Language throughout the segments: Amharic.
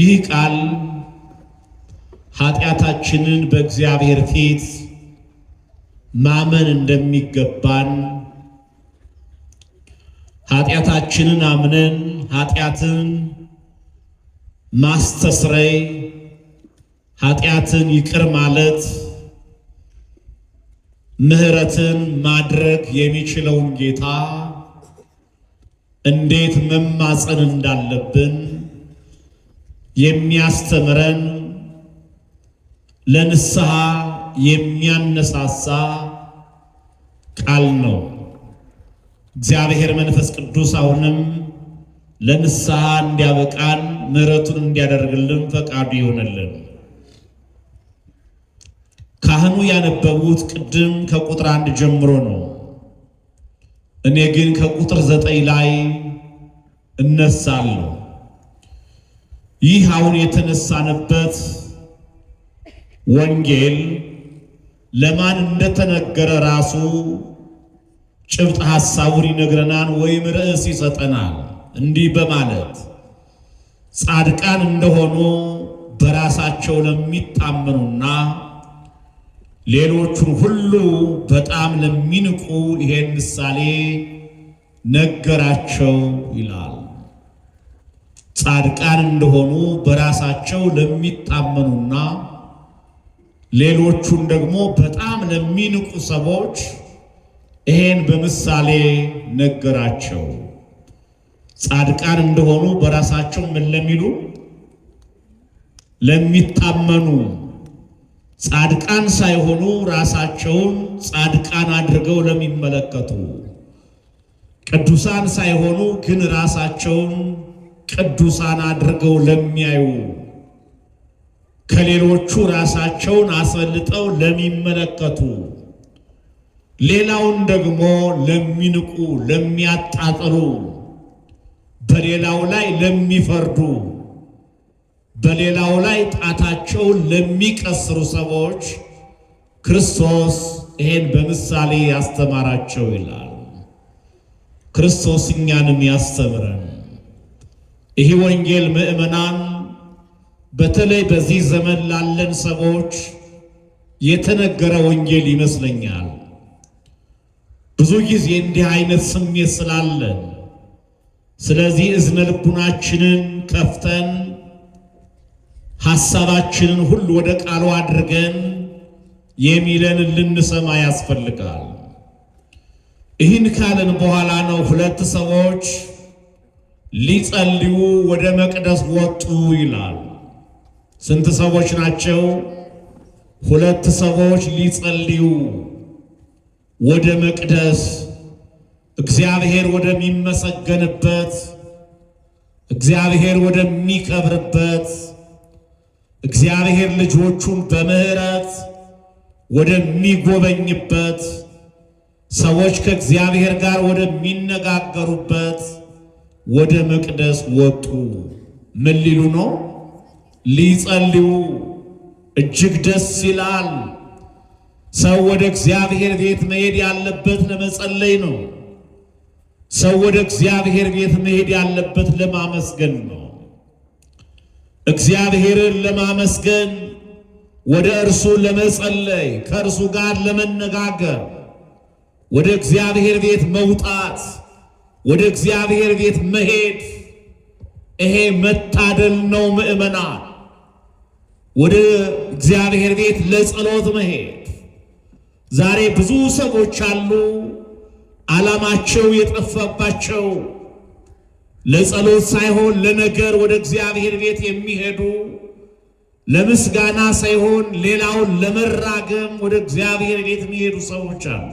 ይህ ቃል ኃጢአታችንን በእግዚአብሔር ፊት ማመን እንደሚገባን ኃጢአታችንን አምነን ኃጢአትን ማስተስረይ ኃጢአትን ይቅር ማለት ምህረትን ማድረግ የሚችለውን ጌታ እንዴት መማፀን እንዳለብን የሚያስተምረን ለንስሐ የሚያነሳሳ ቃል ነው። እግዚአብሔር መንፈስ ቅዱስ አሁንም ለንስሐ እንዲያበቃን ምህረቱን እንዲያደርግልን ፈቃዱ ይሆንልን። ካህኑ ያነበቡት ቅድም ከቁጥር 1 ጀምሮ ነው። እኔ ግን ከቁጥር 9 ላይ እነሳለሁ። ይህ አሁን የተነሳንበት ወንጌል ለማን እንደተነገረ ራሱ ጭብጥ ሐሳቡን ይነግረናል ወይም ርዕስ ይሰጠናል። እንዲህ በማለት ጻድቃን እንደሆኑ በራሳቸው ለሚታመኑና ሌሎቹን ሁሉ በጣም ለሚንቁ ይሄን ምሳሌ ነገራቸው ይላል። ጻድቃን እንደሆኑ በራሳቸው ለሚታመኑና ሌሎቹን ደግሞ በጣም ለሚንቁ ሰዎች ይሄን በምሳሌ ነገራቸው። ጻድቃን እንደሆኑ በራሳቸው ምን ለሚሉ ለሚታመኑ፣ ጻድቃን ሳይሆኑ ራሳቸውን ጻድቃን አድርገው ለሚመለከቱ፣ ቅዱሳን ሳይሆኑ ግን ራሳቸውን ቅዱሳን አድርገው ለሚያዩ፣ ከሌሎቹ ራሳቸውን አስበልጠው ለሚመለከቱ፣ ሌላውን ደግሞ ለሚንቁ፣ ለሚያጣጥሉ፣ በሌላው ላይ ለሚፈርዱ፣ በሌላው ላይ ጣታቸውን ለሚቀስሩ ሰዎች ክርስቶስ ይሄን በምሳሌ ያስተማራቸው ይላል። ክርስቶስ እኛንም ያስተምረን። ይህ ወንጌል ምእመናን፣ በተለይ በዚህ ዘመን ላለን ሰዎች የተነገረ ወንጌል ይመስለኛል። ብዙ ጊዜ እንዲህ አይነት ስሜት ስላለን፣ ስለዚህ እዝነ ልቡናችንን ከፍተን ሐሳባችንን ሁሉ ወደ ቃሉ አድርገን የሚለን ልንሰማ ያስፈልጋል። ይህን ካልን በኋላ ነው ሁለት ሰዎች ሊጸልዩ ወደ መቅደስ ወጡ ይላል። ስንት ሰዎች ናቸው? ሁለት ሰዎች ሊጸልዩ ወደ መቅደስ፣ እግዚአብሔር ወደሚመሰገንበት፣ እግዚአብሔር ወደሚከብርበት፣ እግዚአብሔር ልጆቹን በምህረት ወደሚጎበኝበት፣ ሰዎች ከእግዚአብሔር ጋር ወደሚነጋገሩበት ወደ መቅደስ ወጡ። ምን ሊሉ ነው? ሊጸልዩ። እጅግ ደስ ይላል። ሰው ወደ እግዚአብሔር ቤት መሄድ ያለበት ለመጸለይ ነው። ሰው ወደ እግዚአብሔር ቤት መሄድ ያለበት ለማመስገን ነው። እግዚአብሔርን ለማመስገን፣ ወደ እርሱ ለመጸለይ፣ ከእርሱ ጋር ለመነጋገር ወደ እግዚአብሔር ቤት መውጣት፣ ወደ እግዚአብሔር ቤት መሄድ፣ ይሄ መታደል ነው። ምእመናን ወደ እግዚአብሔር ቤት ለጸሎት መሄድ። ዛሬ ብዙ ሰዎች አሉ ዓላማቸው የጠፋባቸው፣ ለጸሎት ሳይሆን ለነገር ወደ እግዚአብሔር ቤት የሚሄዱ፣ ለምስጋና ሳይሆን ሌላውን ለመራገም ወደ እግዚአብሔር ቤት የሚሄዱ ሰዎች አሉ።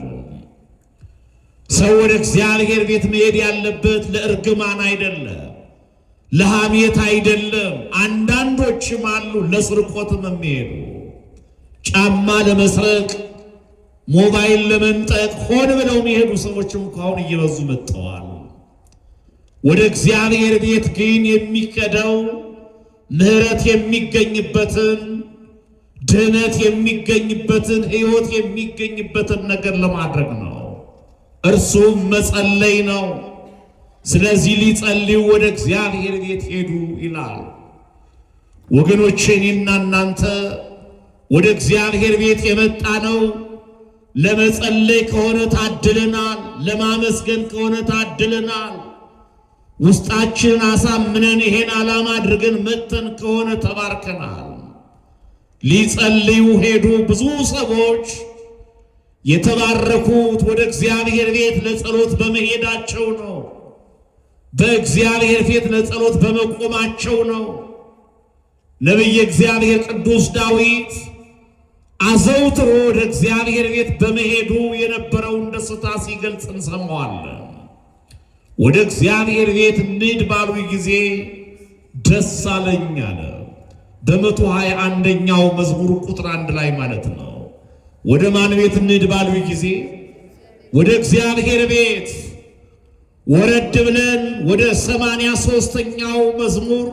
ሰው ወደ እግዚአብሔር ቤት መሄድ ያለበት ለእርግማን አይደለም፣ ለሐሜት አይደለም። አንዳንዶችም አሉ ለስርቆትም የሚሄዱ፣ ጫማ ለመስረቅ፣ ሞባይል ለመንጠቅ ሆን ብለው የሚሄዱ ሰዎችም እንኳን እየበዙ መጥተዋል። ወደ እግዚአብሔር ቤት ግን የሚከደው ምህረት የሚገኝበትን፣ ድህነት የሚገኝበትን፣ ሕይወት የሚገኝበትን ነገር ለማድረግ ነው። እርሱም መጸለይ ነው። ስለዚህ ሊጸልዩ ወደ እግዚአብሔር ቤት ሄዱ ይላል። ወገኖቼ እኔና እናንተ ወደ እግዚአብሔር ቤት የመጣ ነው ለመጸለይ ከሆነ ታድለናል፣ ለማመስገን ከሆነ ታድለናል። ውስጣችን አሳምነን ይሄን ዓላማ አድርገን መተን ከሆነ ተባርከናል። ሊጸልዩ ሄዱ ብዙ ሰዎች የተባረኩት ወደ እግዚአብሔር ቤት ለጸሎት በመሄዳቸው ነው። በእግዚአብሔር ቤት ለጸሎት በመቆማቸው ነው። ነቢየ እግዚአብሔር ቅዱስ ዳዊት አዘውትሮ ወደ እግዚአብሔር ቤት በመሄዱ የነበረውን ደስታ ሲገልጽ እንሰማዋለን። ወደ እግዚአብሔር ቤት እንሂድ ባሉ ጊዜ ደስ አለኝ አለ። በ121ኛው መዝሙር ቁጥር 1 ላይ ማለት ነው። ወደ ማን ቤት እንሂድ ባሉ ጊዜ ወደ እግዚአብሔር ቤት። ወረድ ብለን ወደ 83ኛው መዝሙር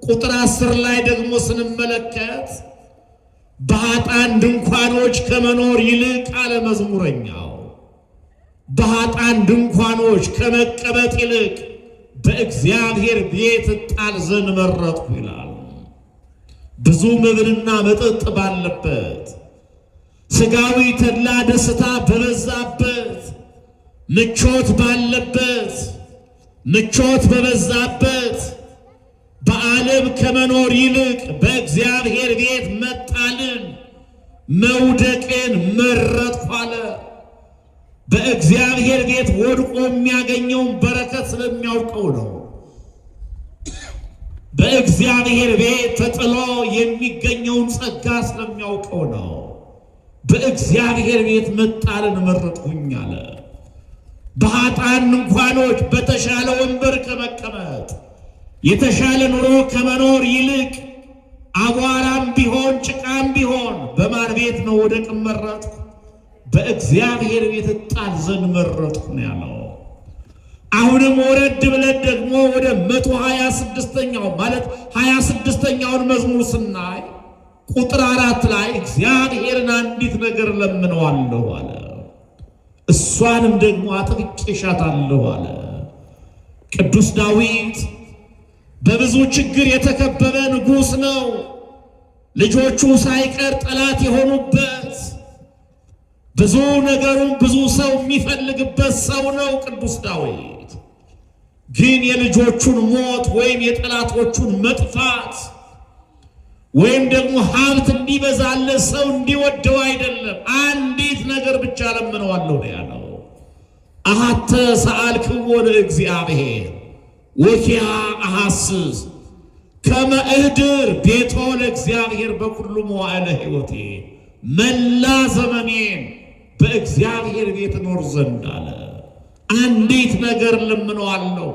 ቁጥር 10 ላይ ደግሞ ስንመለከት በኃጥአን ድንኳኖች ከመኖር ይልቅ አለ መዝሙረኛው፣ በኃጥአን ድንኳኖች ከመቀመጥ ይልቅ በእግዚአብሔር ቤት እጣል ዘንድ መረጥኩ ይላል። ብዙ መብልና መጠጥ ባለበት፣ ሥጋዊ ተድላ ደስታ በበዛበት፣ ምቾት ባለበት፣ ምቾት በበዛበት በዓለም ከመኖር ይልቅ በእግዚአብሔር ቤት መጣልን መውደቅን መረጥኩ አለ። በእግዚአብሔር ቤት ወድቆ የሚያገኘውን በረከት ስለሚያውቀው ነው። በእግዚአብሔር ቤት ተጥሎ የሚገኘውን ጸጋ ስለሚያውቀው ነው። በእግዚአብሔር ቤት መጣልን መረጥኩኝ አለ። በኃጥአን ድንኳኖች በተሻለ ወንበር ከመቀመጥ የተሻለ ኑሮ ከመኖር ይልቅ አቧራም ቢሆን ጭቃም ቢሆን በማን ቤት ነው ወደቅ መረጥኩ? በእግዚአብሔር ቤት እጣል ዘንድ መረጥኩ ነው ያለው። አሁንም ወረድ ብለን ደግሞ ወደ 126ኛው ማለት 26ኛውን መዝሙር ስናይ ቁጥር 4 ላይ እግዚአብሔርን አንዲት ነገር ለምነዋለሁ አለ፣ እሷንም ደግሞ አጥብቄ እሻታለሁ አለ። ቅዱስ ዳዊት በብዙ ችግር የተከበበ ንጉሥ ነው። ልጆቹ ሳይቀር ጠላት የሆኑበት፣ ብዙ ነገሩን ብዙ ሰው የሚፈልግበት ሰው ነው ቅዱስ ዳዊት። ግን የልጆቹን ሞት ወይም የጠላቶቹን መጥፋት ወይም ደግሞ ሀብት እንዲበዛለት ሰው እንዲወደው አይደለም፣ አንዲት ነገር ብቻ ለምነዋለሁ ነው ያለው። አሐተ ሰአልክዎ ለእግዚአብሔር ወኪያ አሐስስ ከመ እኅድር ቤቶ ለእግዚአብሔር በኩሉ መዋዕለ ሕይወቴ፣ መላ ዘመኔን በእግዚአብሔር ቤት ኖር ዘንድ አለ። አንዲት ነገር ለምነዋለሁ፣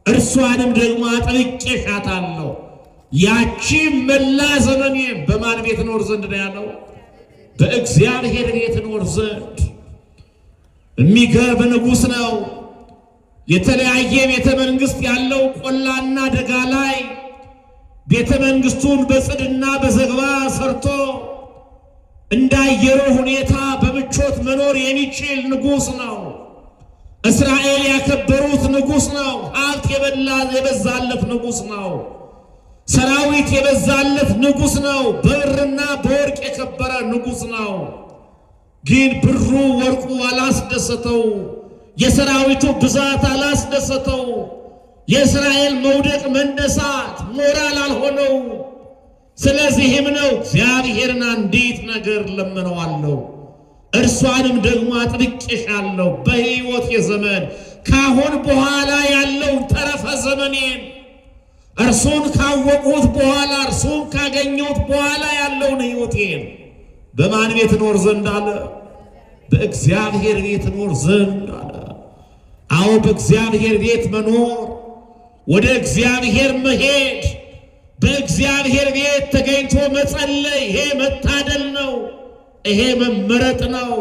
እርሷንም ደግሞ አጥብቄ እሻታለሁ። ያቺም መላ ዘመኔን በማን ቤት ኖር ዘንድ ነው ያለው? በእግዚአብሔር ቤት ኖር ዘንድ። የሚገርም ንጉሥ ነው። የተለያየ ቤተ መንግሥት ያለው ቆላና ደጋ ላይ ቤተ መንግሥቱን በጽድና በዘግባ ሰርቶ እንዳየሩ ሁኔታ በምቾት መኖር የሚችል ንጉሥ ነው። እስራኤል ያከበሩት ንጉሥ ነው። ሀብት የበዛለት ንጉሥ ነው። ሰራዊት የበዛለት ንጉሥ ነው። በብርና በወርቅ የከበረ ንጉሥ ነው። ግን ብሩ ወርቁ አላስደሰተው። የሰራዊቱ ብዛት አላስደሰተው። የእስራኤል መውደቅ መነሳት ሞራል አልሆነው። ስለዚህም ነው እግዚአብሔርን አንዲት ነገር ለምነዋለሁ፣ እርሷንም ደግሞ አጥብቄ እሻለሁ። በሕይወቴ ዘመን ካሁን በኋላ ያለው ተረፈ ዘመኔን እርሱን ካወቁት በኋላ እርሱን ካገኘሁት በኋላ ያለውን ሕይወቴን በማን ቤት ኖር ዘንድ አለ? በእግዚአብሔር ቤት ኖር ዘንድ አለ። አዎ በእግዚአብሔር ቤት መኖር፣ ወደ እግዚአብሔር መሄድ፣ በእግዚአብሔር ቤት ተገኝቶ መጸለይ፣ ይሄ መታደል ነው። ይሄ መመረጥ ነው።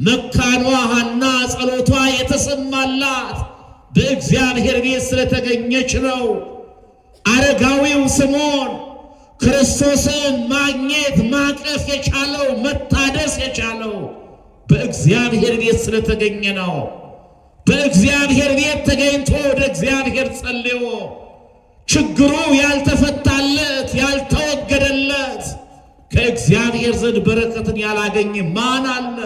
መካኗ ሐና ጸሎቷ የተሰማላት በእግዚአብሔር ቤት ስለተገኘች ነው። አረጋዊው ስምዖን ክርስቶስን ማግኘት ማቀፍ የቻለው መታደስ የቻለው በእግዚአብሔር ቤት ስለተገኘ ነው። በእግዚአብሔር ቤት ተገኝቶ ወደ እግዚአብሔር ጸልዮ ችግሩ ያልተፈታለት ከእግዚአብሔር ዘንድ በረከትን ያላገኘ ማን አለ?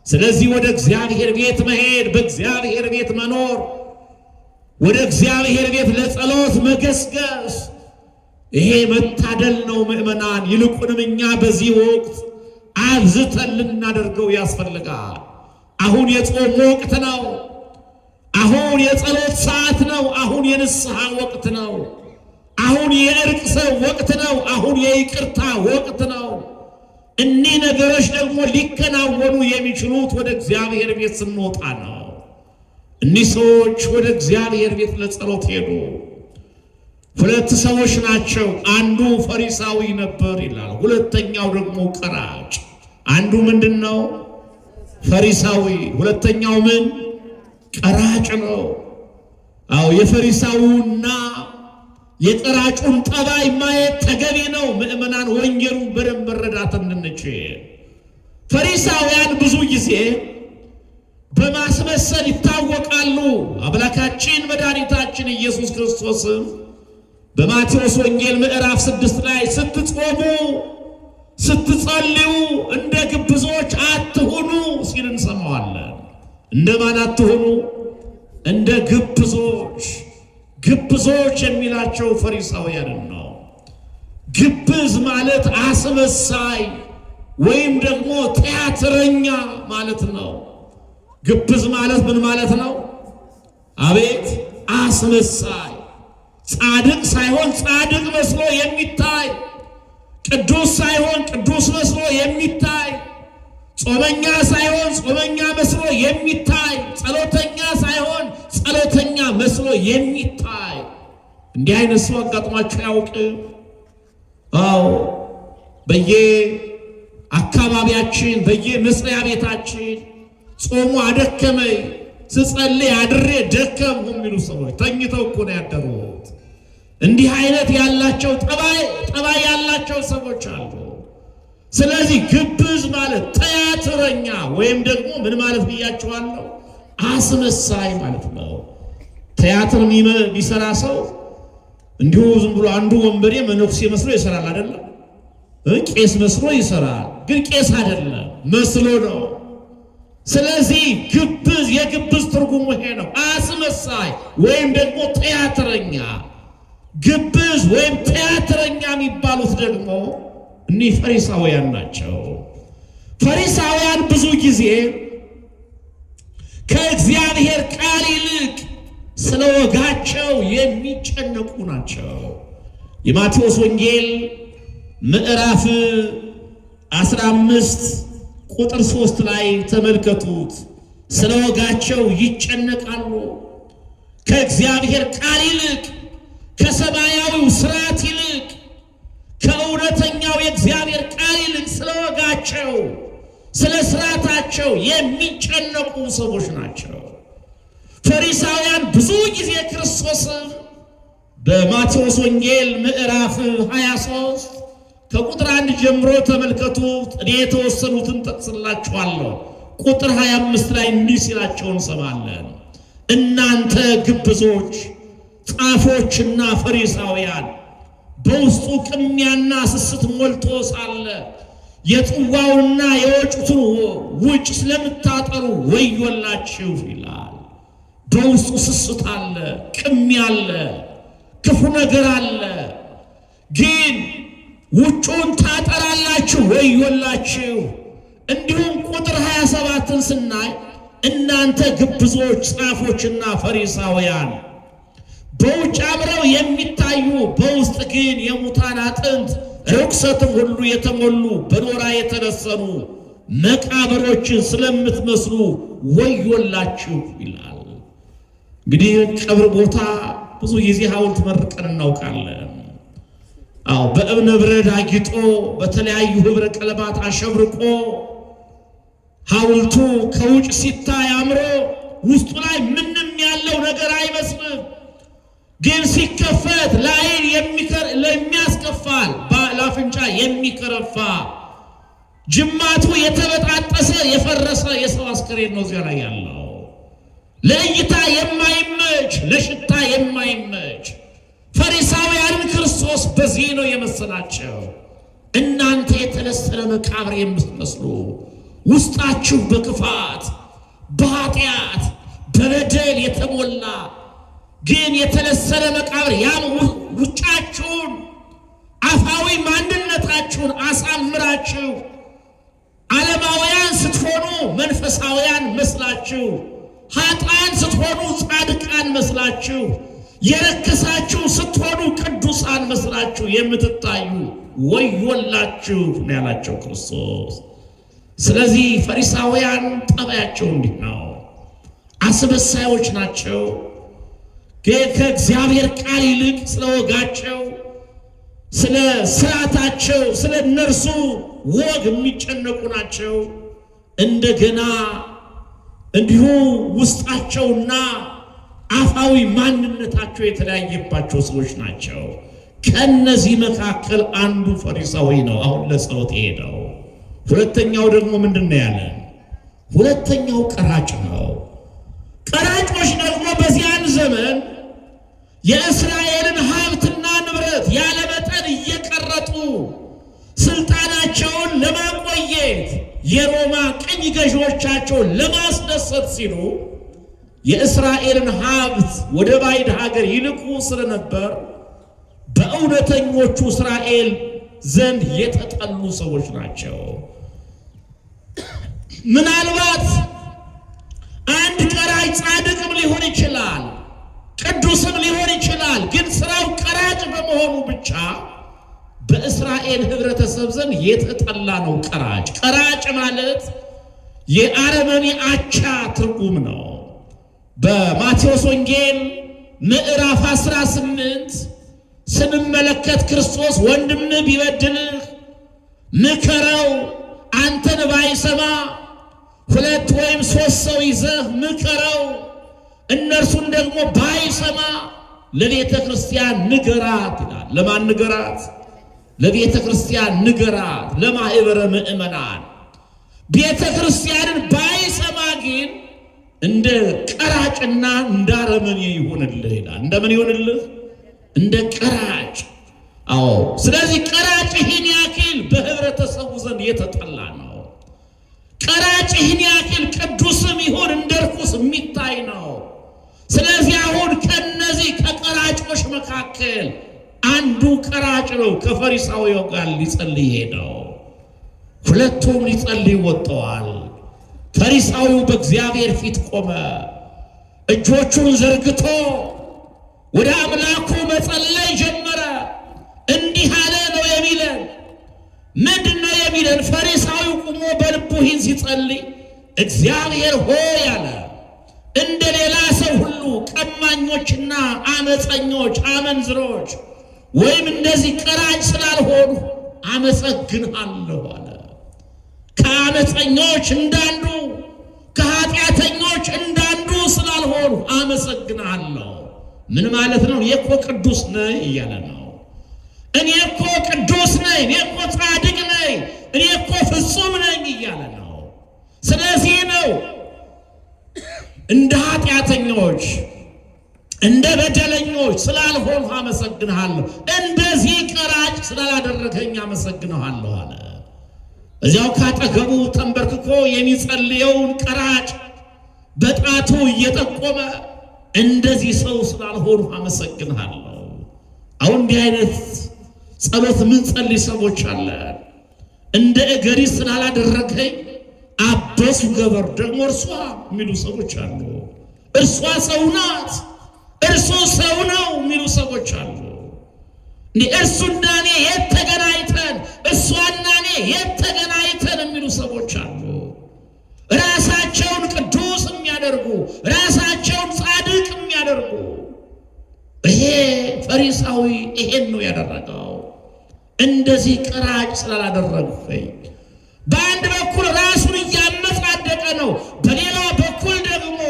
ስለዚህ ወደ እግዚአብሔር ቤት መሄድ፣ በእግዚአብሔር ቤት መኖር፣ ወደ እግዚአብሔር ቤት ለጸሎት መገስገስ ይሄ መታደል ነው ምእመናን። ይልቁንም እኛ በዚህ ወቅት አብዝተን ልናደርገው ያስፈልጋል። አሁን የጾም ወቅት ነው። አሁን የጸሎት ሰዓት ነው። አሁን የንስሐ ወቅት ነው። አሁን የእርቅ ሰው ወቅት ነው። አሁን የይቅርታ ወቅት ነው። እኒህ ነገሮች ደግሞ ሊከናወኑ የሚችሉት ወደ እግዚአብሔር ቤት ስንወጣ ነው። እኒህ ሰዎች ወደ እግዚአብሔር ቤት ለጸሎት ሄዱ። ሁለት ሰዎች ናቸው። አንዱ ፈሪሳዊ ነበር ይላል፣ ሁለተኛው ደግሞ ቀራጭ። አንዱ ምንድነው? ፈሪሳዊ። ሁለተኛው ምን? ቀራጭ ነው። አዎ የፈሪሳዊውና የቀራጩን ጠባይ ማየት ተገቢ ነው። ምእመናን ወንጌሉን በደንብ መረዳት እንድንችል። ፈሪሳውያን ብዙ ጊዜ በማስመሰል ይታወቃሉ። አምላካችን መድኃኒታችን ኢየሱስ ክርስቶስም በማቴዎስ ወንጌል ምዕራፍ 6 ላይ ስትጾሙ ስትጸልዩ እንደ ግብዞች አትሁኑ ሲል እንሰማዋለን። እንደማን አትሁኑ? እንደ ግብዞች። ግብዞች የሚላቸው ፈሪሳውያንን ነው። ግብዝ ማለት አስመሳይ ወይም ደግሞ ቲያትረኛ ማለት ነው። ግብዝ ማለት ምን ማለት ነው? አቤት! አስመሳይ፣ ጻድቅ ሳይሆን ጻድቅ መስሎ የሚታይ፣ ቅዱስ ሳይሆን ቅዱስ መስሎ የሚታይ፣ ጾመኛ ሳይሆን ጾመኛ መስሎ የሚታይ፣ ጸሎተኛ ሳይሆን ጸሎተኛ መስሎ የሚታይ። እንዲህ አይነት ሰው አጋጥሟችሁ ያውቅም? አዎ፣ በየአካባቢያችን በየመስሪያ ቤታችን ጾሙ አደከመኝ፣ ስጸልይ አድሬ ደከምሁ የሚሉ ሰዎች ተኝተው እኮ ነው ያደሩት። እንዲህ አይነት ያላቸው ጠባይ ያላቸው ሰዎች አሉ። ስለዚህ ግብዝ ማለት ቲያትረኛ ወይም ደግሞ ምን ማለት ብያቸዋለሁ? አስመሳይ ማለት ነው። ቲያትር የሚሰራ ሰው እንዲሁ ዝም ብሎ አንዱ ወንበዴ መነኩሴ መስሎ ይሰራል አይደለም? ቄስ መስሎ ይሰራል፣ ግን ቄስ አይደለም፣ መስሎ ነው። ስለዚህ ግብዝ፣ የግብዝ ትርጉሙ ይሄ ነው፣ አስመሳይ ወይም ደግሞ ቲያትረኛ። ግብዝ ወይም ቲያትረኛ የሚባሉት ደግሞ እኒህ ፈሪሳውያን ናቸው። ፈሪሳውያን ብዙ ጊዜ ከእግዚአብሔር ቃል ይልቅ ስለ ወጋቸው የሚጨነቁ ናቸው። የማቴዎስ ወንጌል ምዕራፍ 15 ቁጥር 3 ላይ ተመልከቱት። ስለ ወጋቸው ይጨነቃሉ። ከእግዚአብሔር ቃል ይልቅ ከሰማያዊው ሥርዓት ይልቅ ከእውነተኛው የእግዚአብሔር ቃል ይልቅ ስለ ወጋቸው ስለ ሥርዓታቸው የሚጨነቁ ሰዎች ናቸው። ፈሪሳውያን ብዙ ጊዜ ክርስቶስን በማቴዎስ ወንጌል ምዕራፍ 23 ከቁጥር 1 ጀምሮ ተመልከቱት። እኔ የተወሰኑትን ጠቅስላችኋለሁ። ቁጥር 25 ላይ እንዲህ ሲላቸው እንሰማለን። እናንተ ግብዞች ጻፎችና ፈሪሳውያን በውስጡ ቅሚያና ስስት ሞልቶ ሳለ የጽዋውንና የወጭቱን ውጭ ስለምታጠሩ ወዮላችሁ ይላል። በውስጡ ስስት አለ፣ ቅሚያ አለ፣ ክፉ ነገር አለ። ግን ውጩን ታጠራላችሁ፣ ወዮላችሁ። እንዲሁም ቁጥር 27ን ስናይ እናንተ ግብዞች ጻፎችና ፈሪሳውያን በውጭ አምረው የሚታዩ በውስጥ ግን የሙታን አጥንት ርኩሰትም ሁሉ የተሞሉ በኖራ የተለሰኑ መቃብሮችን ስለምትመስሉ ወዮላችሁ ይላል። እንግዲህ ቀብር ቦታ ብዙ ጊዜ ሐውልት መርቀን እናውቃለን። አዎ በእብነ በረድ አጊጦ በተለያዩ ህብረ ቀለማት አሸብርቆ ሐውልቱ ከውጭ ሲታይ አምሮ ውስጡ ላይ ምንም ያለው ነገር አይመስልም። ግን ሲከፈት ለዓይን የሚያስከፋል፣ ለአፍንጫ የሚከረፋ ጅማቱ የተበጣጠሰ የፈረሰ የሰው አስከሬን ነው እዚያ ላይ ያለው። ለእይታ የማይመች ለሽታ የማይመች። ፈሪሳውያንን ክርስቶስ በዚህ ነው የመሰላቸው። እናንተ የተለሰነ መቃብር የምትመስሉ ውስጣችሁ በክፋት በኃጢአት በበደል የተሞላ ግን የተለሰነ መቃብር ያም ውጫችሁን አፋዊ ማንነታችሁን አሳምራችሁ ዓለማውያን ስትሆኑ መንፈሳውያን መስላችሁ ኃጥአን ስትሆኑ ጻድቃን መስላችሁ የረከሳችሁ ስትሆኑ ቅዱሳን መስላችሁ የምትታዩ ወዮላችሁ ነው ያላቸው ክርስቶስ። ስለዚህ ፈሪሳውያን ጠባያቸው እንዲህ ነው። አስመሳዮች ናቸው። ከእግዚአብሔር ቃል ይልቅ ስለ ወጋቸው፣ ስለ ስርዓታቸው፣ ስለ እነርሱ ወግ የሚጨነቁ ናቸው። እንደገና እንዲሁ ውስጣቸውና አፋዊ ማንነታቸው የተለያየባቸው ሰዎች ናቸው። ከነዚህ መካከል አንዱ ፈሪሳዊ ነው፣ አሁን ለጸሎት የሄደው። ሁለተኛው ደግሞ ምንድነው ያለን? ሁለተኛው ቀራጭ ነው። ቀራጮች ደግሞ በዚያን ዘመን የእስራኤልን ሀብትና ንብረት ያለ መጠን እየቀረጡ ስልጣናቸውን ለማቆየት የሮማ ቅኝ ገዢዎቻቸውን ለማስደሰት ሲሉ የእስራኤልን ሀብት ወደ ባዕድ ሀገር ይልኩ ስለነበር በእውነተኞቹ እስራኤል ዘንድ የተጠሉ ሰዎች ናቸው። ምናልባት አንድ ቀራጭ ጻድቅም ሊሆን ይችላል፣ ቅዱስም ሊሆን ይችላል። ግን ስራው ቀራጭ በመሆኑ ብቻ በእስራኤል ህብረተሰብ ዘንድ የተጠላ ነው። ቀራጭ ማለት የአረመኔ አቻ ትርጉም ነው። በማቴዎስ ወንጌል ምዕራፍ 18 ስንመለከት ክርስቶስ ወንድምህ ቢበድልህ ምከረው፣ አንተን ባይሰማ 2 ወይም 3 ሰው ይዘህ ምከረው፣ እነርሱን ደግሞ ባይሰማ ለቤተ ክርስቲያን ንገራት ይላል። ለማን ንገራት? ለቤተ ክርስቲያን ንገራት፣ ለማህበረ ምእመናን። ቤተ ክርስቲያንን ባይሰማ ግን እንደ ቀራጭና እንደ አረመኔ ይሆንልህ ይላል። እንደምን ይሆንልህ? እንደ ቀራጭ። አዎ። ስለዚህ ቀራጭ ይህን ያክል በህብረተሰቡ ዘንድ የተጠላ ነው። ቀራጭ ይህን ያክል ቅዱስም ይሁን እንደ ርኩስ የሚታይ ነው። ስለዚህ አሁን ከነዚህ ከቀራጮች መካከል አንዱ ቀራጭ ነው ከፈሪሳዊው ጋር ሊጸልይ ሄደው። ሁለቱም ሊጸልይ ወጥተዋል። ፈሪሳዊው በእግዚአብሔር ፊት ቆመ። እጆቹን ዘርግቶ ወደ አምላኩ መጸለይ ጀመረ። እንዲህ አለ ነው የሚለን። ምንድነው የሚለን? ፈሪሳዊው ቆሞ በልቡ ይህን ሲጸልይ እግዚአብሔር ሆይ አለ፣ እንደ ሌላ ሰው ሁሉ ቀማኞችና አመፀኞች፣ አመንዝሮች ወይም እንደዚህ ቀራጭ ስላልሆኑ አመሰግንሃለሁ አለ። ከአመፀኞች እንዳንዱ ከኃጢአተኞች እንዳንዱ ስላልሆኑ አመሰግንሃለሁ። ምን ማለት ነው? እኔ እኮ ቅዱስ ነኝ እያለ ነው። እኔ እኮ ቅዱስ ነኝ፣ እኔ እኮ ጻድቅ ነኝ፣ እኔ እኮ ፍጹም ነኝ እያለ ነው። ስለዚህ ነው እንደ ኃጢአተኞች እንደ በደለኞች ስላልሆኑ አመሰግንሃለሁ፣ እንደዚህ ቀራጭ ስላላደረገኝ አመሰግንሃለሁ አለ። እዚያው ካጠገቡ ተንበርክኮ የሚጸልየውን ቀራጭ በጣቱ እየጠቆመ እንደዚህ ሰው ስላልሆኑ አመሰግንሃለሁ። አሁን እንዲህ አይነት ጸሎት ምን ጸልይ ሰዎች አለ። እንደ እገሪት ስላላደረገኝ አበሱ ገበር ደግሞ እርሷ የሚሉ ሰዎች አሉ። እርሷ ሰው ናት፣ እርሱ ሰው ነው የሚሉ ሰዎች አሉ። እንዴ እርሱና እኔ የት ተገናኝተን፣ እሷና እኔ የት ተገናኝተን የሚሉ ሰዎች አሉ። ራሳቸውን ቅዱስ የሚያደርጉ፣ ራሳቸውን ጻድቅ የሚያደርጉ። ይሄ ፈሪሳዊ ይሄን ነው ያደረገው። እንደዚህ ቀራጭ ስላላደረግኸኝ በአንድ በኩል ራሱን እያመጻደቀ ነው፣ በሌላ በኩል ደግሞ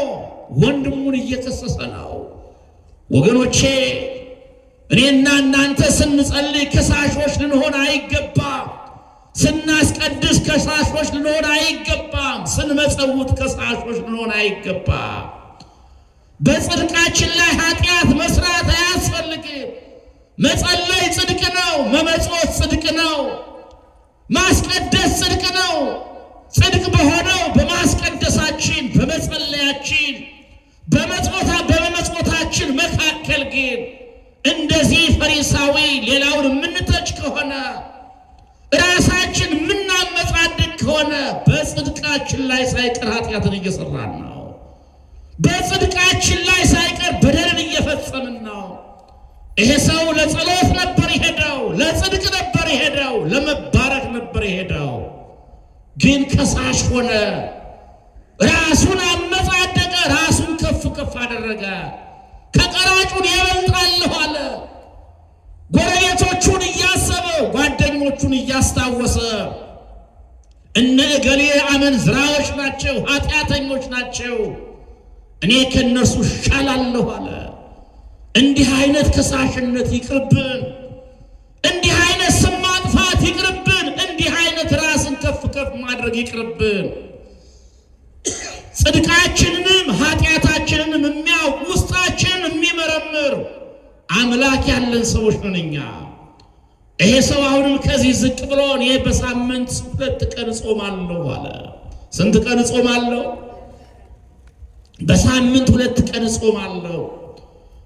ወንድሙን እየከሰሰ ነው። ወገኖቼ እኔና እናንተ ስንጸልይ ከሳሾች ልንሆን አይገባም። ስናስቀድስ ከሳሾች ልንሆን አይገባም። ስንመጸውት ከሳሾች ልንሆን አይገባም። በጽድቃችን ላይ ኃጢአት መስራት አያስፈልግም። መጸለይ ጽድቅ ነው፣ መመጽወት ጽድቅ ነው። በመጸለያችን በመጽወታችን መካከል ግን እንደዚህ ፈሪሳዊ ሌላውን የምንተች ከሆነ ራሳችን የምናመጻድቅ ከሆነ በጽድቃችን ላይ ሳይቀር ኃጢአትን እየሰራን ነው። በጽድቃችን ላይ ሳይቀር በደልን እየፈጸምን ነው። ይሄ ሰው ለጸሎት ነበር የሄደው፣ ለጽድቅ ነበር የሄደው፣ ለመባረክ ነበር የሄደው። ግን ከሳሽ ሆነ። ራሱን አመጻደቀ፣ ራሱን ከፍ አደረገ። ከቀራጩን ይበልጣለሁ አለ። ጎረቤቶቹን እያሰበ ጓደኞቹን እያስታወሰ እነ እገሌ አመንዝራዎች ናቸው፣ ኃጢአተኞች ናቸው፣ እኔ ከነርሱ እሻላለሁ አለ። እንዲህ አይነት ከሳሽነት ይቅርብን። እንዲህ አይነት ስም ማጥፋት ይቅርብን። እንዲህ አይነት ራስን ከፍ ማድረግ ይቅርብን። ጽድቃችንንም ኃጢአታችንንም የሚያውቅ ውስጣችንን የሚመረምር አምላክ ያለን ሰዎች ነን እኛ። ይሄ ሰው አሁንም ከዚህ ዝቅ ብሎ እኔ በሳምንት 2 ቀን ጾማለሁ አለ። ስንት ቀን ጾማለሁ? በሳምንት 2 ቀን ጾማለሁ።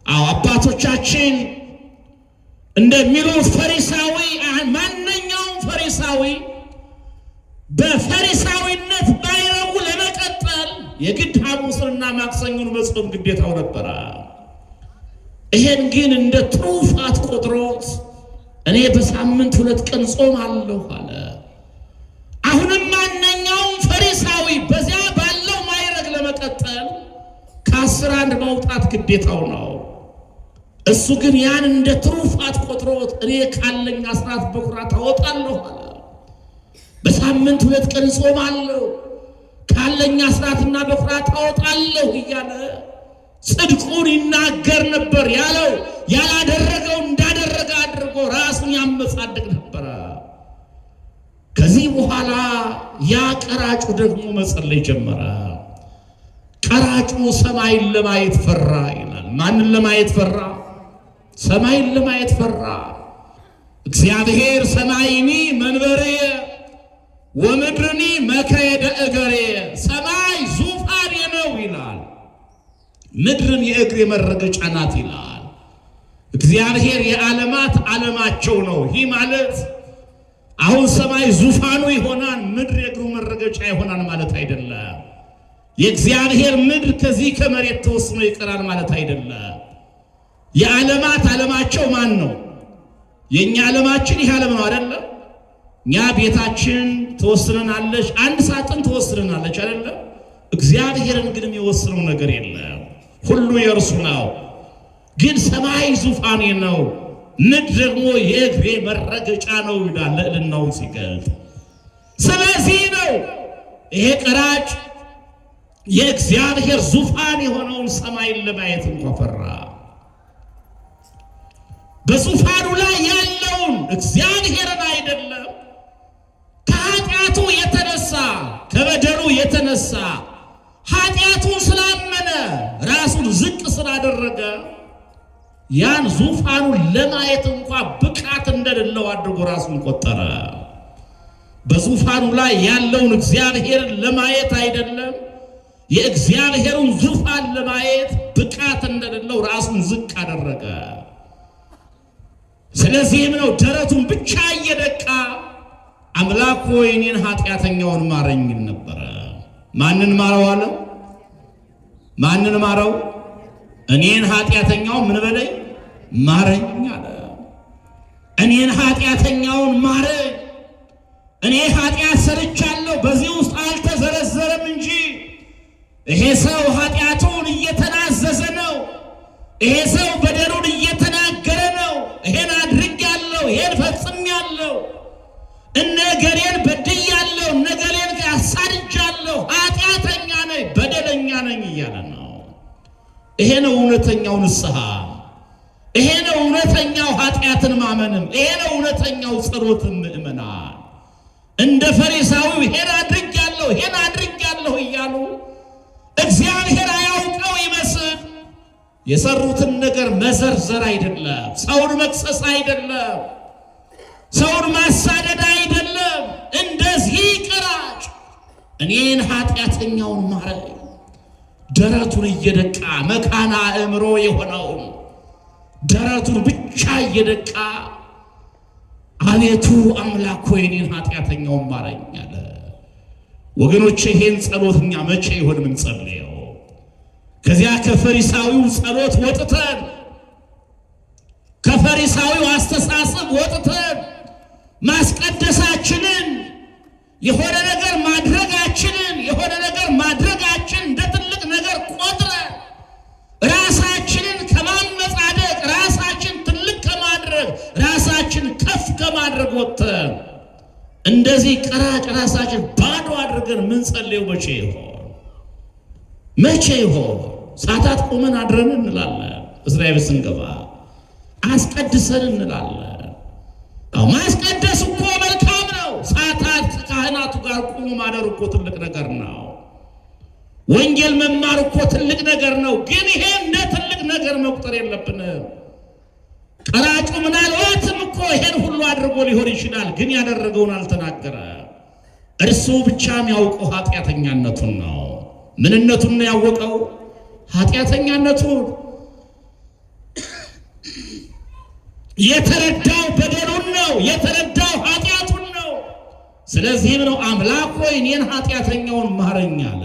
አዎ አባቶቻችን እንደሚሉት ፈሪሳዊ ማንኛውም ፈሪሳዊ በፈሪሳዊነት ባይረቡ ለመቀጠል የግድ ሐሙስንና ማክሰኞን መጾም ግዴታው ነበረ። ይሄን ግን እንደ ትሩፋት ቆጥሮት እኔ በሳምንት 2 ቀን ጾማለሁ አለ። አሁንም ማንኛውም ፈሪሳዊ በዚያ ባለው ማይረግ ለመቀጠል ከ10 1 መውጣት ግዴታው ነው። እሱ ግን ያን እንደ ትሩፋት ቆጥሮት እኔ ካለኝ አስራት በኩራት አወጣለሁ አለ። በሳምንት 2 ቀን ጾማለሁ፣ ካለኝ አስራትና በኩራት አወጣለሁ እያለ ጽድቁን ይናገር ነበር። ያለው ያላደረገው እንዳደረገ አድርጎ ራሱን ያመጻድቅ ነበር። ከዚህ በኋላ ያ ቀራጩ ደግሞ መጸለይ ጀመረ። ቀራጩ ሰማይን ለማየት ፈራ ይላል። ማንን ለማየት ፈራ? ሰማይን ለማየት ፈራ። እግዚአብሔር ሰማይኒ መንበርየ ወምድርኒ መከየደ እገሬ፣ ሰማይ ዙፋኔ ነው ይላል፣ ምድርን የእግሬ መረገጫ ናት ይላል። እግዚአብሔር የዓለማት ዓለማቸው ነው። ይህ ማለት አሁን ሰማይ ዙፋኑ ይሆናል፣ ምድር የእግሩ መረገጫ ይሆናል ማለት አይደለም። የእግዚአብሔር ምድር ከዚህ ከመሬት ተወስኖ ይቀራል ማለት አይደለም። የዓለማት ዓለማቸው ማን ነው? የኛ ዓለማችን ይህ ዓለም ነው አይደለም? እኛ ቤታችን ተወስነናለች፣ አንድ ሳጥን ተወስነናለች አይደለም? እግዚአብሔርን ግን የሚወስነው ነገር የለም፣ ሁሉ የእርሱ ነው። ግን ሰማይ ዙፋኔ ነው፣ ምድር ደግሞ የእግሬ መረገጫ ነው ይላል ልዕልናውን ሲገልጥ። ስለዚህ ነው ይሄ ቀራጭ የእግዚአብሔር ዙፋን የሆነውን ሰማይን ለማየት እንኳ ፈራ። በዙፋኑ ላይ ያለውን እግዚአብሔርን አይደለም፣ ከኃጢአቱ የተነሳ ከበደሉ የተነሳ ኃጢአቱን ስላመነ ራሱን ዝቅ ስላደረገ ያን ዙፋኑን ለማየት እንኳ ብቃት እንደሌለው አድርጎ ራሱን ቆጠረ። በዙፋኑ ላይ ያለውን እግዚአብሔርን ለማየት አይደለም፣ የእግዚአብሔርን ዙፋን ለማየት ብቃት እንደሌለው ራሱን ዝቅ አደረገ። ስለዚህም ነው ደረቱን ብቻ እየደቃ አምላክ ሆይ እኔን ኃጢአተኛውን ማረኝ ነበረ። ማንን ማረው አለ? ማንን ማረው? እኔን ኃጢአተኛውን ምን በለኝ ማረኝ አለ። እኔን ኃጢአተኛውን ማረኝ። እኔ ኃጢአት ሰርቻለሁ፣ በዚህ ውስጥ አልተዘረዘረም እንጂ ይሄ ሰው ኃጢአቱን እየተናዘዘ ነው። ይሄ ሰው በደሉን እየተናገረ ነው። ይሄን አድርጌያለሁ፣ ይሄን ፈጽሜያለሁ፣ እነገሌን በድያለሁ፣ እነገሌን አሳድጃለሁ፣ ኃጢአተኛ ነኝ፣ በደለኛ ነኝ እያለ ነው። ይሄ ነው እውነተኛው ንስሐ። ይሄ ነው እውነተኛው ኃጢአትን ማመንም። ይሄ ነው እውነተኛው ጸሎትን ምእመናን። እንደ ፈሪሳዊው ይሄን አድርጌያለሁ፣ ይሄን አድርጌያለሁ እያሉ እግዚአብሔር አያውቀው ይመስል የሰሩትን ነገር መዘርዘር አይደለም፣ ሰውን መክሰስ አይደለም፣ ሰውን ማሳደድ አይደለም። እንደዚህ ቀራጭ እኔን ኃጢአተኛውን ማረኝ፣ ደረቱን እየደቃ መካና አእምሮ የሆነው ደረቱን ብቻ እየደቃ አቤቱ አምላክ ሆይ እኔን ኃጢአተኛውን ማረኝ አለ። ወገኖቼ ይሄን ጸሎት እኛ መቼ ይሆን ምን ጸልየው? ከዚያ ከፈሪሳዊው ጸሎት ወጥተን ከፈሪሳዊው አስተሳሰብ ወጥተን ማስቀደሳችንን የሆነ ነገር ማድረጋችንን እንደ ትልቅ ነገር ቆጥረን ራሳችንን ከማመጻደቅ ራሳችን ትልቅ ከማድረግ ራሳችን ከፍ ከማድረግ ወጥተን እንደዚህ ቀራጭ ራሳችን ባዶ አድርገን ምን ጸልየው መቼ ይሆን? ሰዓታት ቆመን አድረን እንላለን። እስራኤል ስንገባ አስቀድሰን እንላለን። ማስቀደስ እኮ መልካም ነው። ሰዓታት ከካህናቱ ጋር ቆሞ ማደር እኮ ትልቅ ነገር ነው። ወንጌል መማር እኮ ትልቅ ነገር ነው። ግን ይሄ እንደ ትልቅ ነገር መቁጠር የለብንም። ቀራጩ ምናልባትም እኮ ይሄን ሁሉ አድርጎ ሊሆን ይችላል፣ ግን ያደረገውን አልተናገረ። እርሱ ብቻ የሚያውቀው ኃጢአተኛነቱን ነው። ምንነቱን ነው ያወቀው? ኃጢአተኛነቱን የተረዳው በደሉን ነው፣ የተረዳው ኃጢአቱን ነው። ስለዚህም ነው አምላክ ሆይ እኔን ኃጢአተኛውን ማረኝ አለ።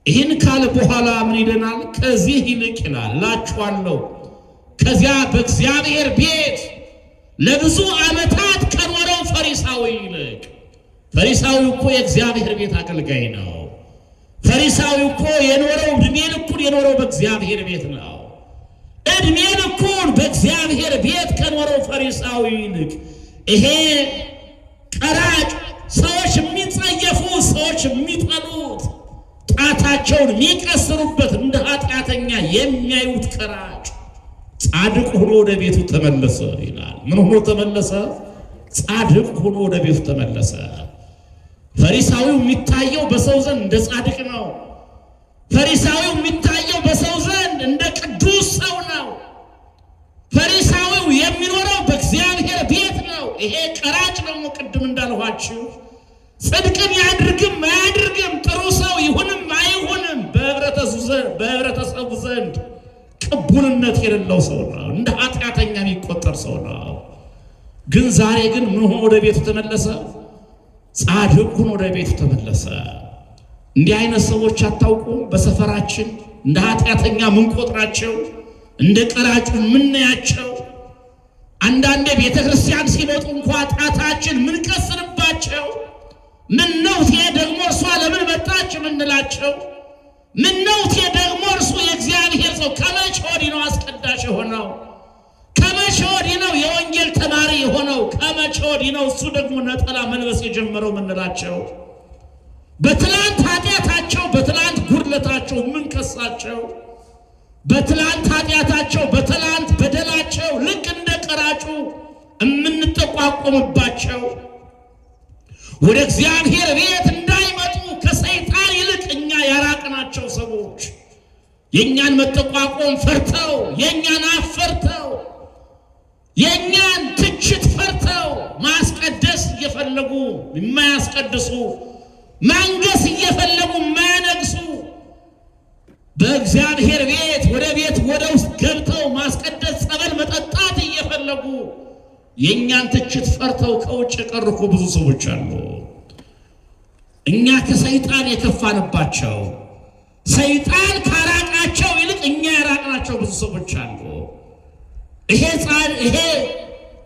ይህን ካለ በኋላ ምን ይለናል? ከዚህ ይልቅ ይላል እላችኋለሁ ከዚያ በእግዚአብሔር ቤት ለብዙ ዓመታት ከኖረው ፈሪሳዊ ይልቅ። ፈሪሳዊ እኮ የእግዚአብሔር ቤት አገልጋይ ነው። ፈሪሳዊ እኮ የኖረው ዕድሜ ልኩን የኖረው በእግዚአብሔር ቤት ነው። ዕድሜ ልኩን በእግዚአብሔር ቤት ከኖረው ፈሪሳዊ ይልቅ ይሄ ቀራጭ፣ ሰዎች የሚጸየፉ ሰዎች የሚጠሉት ጣታቸውን የሚቀስሩበት እንደ ኃጢአተኛ የሚያዩት ቀራጭ ጻድቅ ሆኖ ወደ ቤቱ ተመለሰ ይላል። ምን ሆኖ ተመለሰ? ጻድቅ ሆኖ ወደ ቤቱ ተመለሰ። ፈሪሳዊው የሚታየው በሰው ዘንድ እንደ ጻድቅ ነው። ፈሪሳዊው የሚታየው በሰው ዘንድ እንደ ቅዱስ ሰው ነው። ፈሪሳዊው የሚኖረው በእግዚአብሔር ቤት ነው። ይሄ ቀራጭ ደግሞ ቅድም እንዳልኋችሁ ጽድቅን ያድርግም አያድርግም፣ ጥሩ ሰው ይሁንም አይሁንም በህብረተሰቡ ዘንድ ቅቡልነት የሌለው ሰው ነው። እንደ ኃጢአተኛ የሚቆጠር ሰው ነው። ግን ዛሬ ግን ምን ሆኖ ወደ ቤቱ ተመለሰ? ጻድቅ ሆኖ ወደ ቤቱ ተመለሰ። እንዲህ አይነት ሰዎች አታውቁም? በሰፈራችን እንደ ኃጢአተኛ ምንቆጥራቸው፣ እንደ ቀራጩ ምናያቸው፣ አንዳንዴ ቤተ ክርስቲያን ሲመጡ እንኳ ጣታችን ምንቀስርባቸው፣ ምን ነው ደግሞ እርሷ ለምን መጣች ምንላቸው፣ ምን ነው ደግሞ እርሱ የእግዚአብሔር ሰው ከመቼ ወዲህ ነው አስቀዳሽ የሆነው? ከመቼ ወዲህ ነው የወንጌል ተማሪ የሆነው? ከመቼ ወዲህ ነው እሱ ደግሞ ነጠላ መልበስ የጀመረው ምንላቸው? በትላንት ኃጢአታቸው በትላንት ጉድለታቸው ምንከሳቸው፣ በትላንት ኃጢአታቸው በትላንት በደላቸው ልክ እንደ ቀራጩ የምንጠቋቆምባቸው፣ ወደ እግዚአብሔር ቤት እንዳይመጡ ከሰይጣን ይልቅ እኛ ያራቅናቸው ሰዎች የእኛን መጠቋቆም ፈርተው፣ የእኛን አፍ ፈርተው፣ የእኛን ትችት ፈርተው ማስቀደስ እየፈለጉ የማያስቀድሱ፣ ማንገስ እየፈለጉ የማያነግሱ፣ በእግዚአብሔር ቤት ወደ ውስጥ ገብተው ማስቀደስ ጸበል መጠጣት እየፈለጉ የእኛን ትችት ፈርተው ከውጭ የቀሩ ብዙ ሰዎች አሉ። እኛ ከሰይጣን የከፋንባቸው፣ ሰይጣን ካራቃቸው ይልቅ እኛ ያራቅናቸው ብዙ ሰዎች አሉ። ይሄ